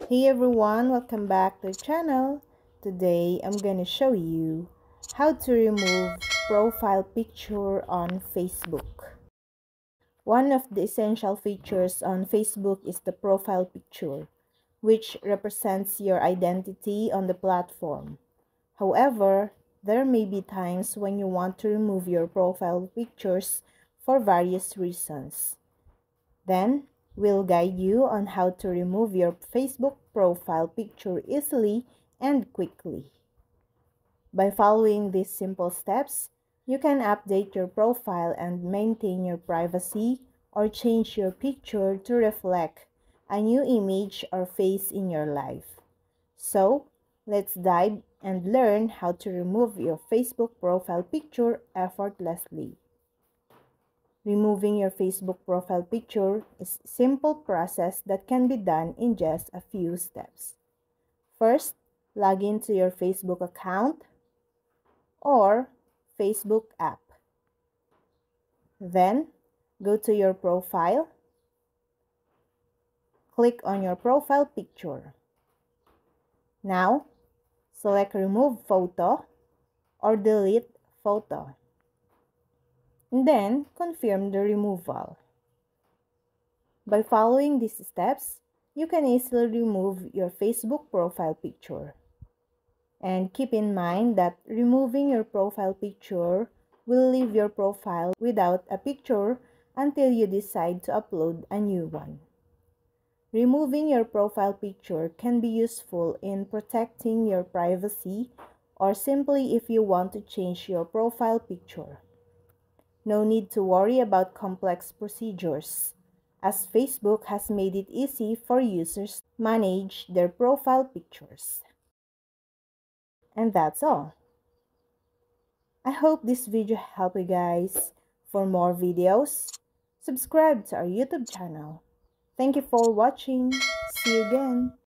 Hey everyone, welcome back to the channel. Today I'm gonna show you how to remove profile picture on Facebook. One of the essential features on Facebook is the profile picture, which represents your identity on the platform. However, there may be times when you want to remove your profile pictures for various reasons. Then, we'll guide you on how to remove your Facebook profile picture easily and quickly. By following these simple steps, you can update your profile and maintain your privacy or change your picture to reflect a new image or face in your life. So, let's dive and learn how to remove your Facebook profile picture effortlessly. Removing your Facebook profile picture is a simple process that can be done in just a few steps. First, log into your Facebook account or Facebook app. Then, go to your profile. Click on your profile picture. Now, select Remove Photo or Delete Photo. And then, confirm the removal. By following these steps, you can easily remove your Facebook profile picture. And keep in mind that removing your profile picture will leave your profile without a picture until you decide to upload a new one. Removing your profile picture can be useful in protecting your privacy or simply if you want to change your profile picture. No need to worry about complex procedures, as Facebook has made it easy for users to manage their profile pictures. And that's all. I hope this video helped you guys. For more videos, subscribe to our YouTube channel. Thank you for watching. See you again.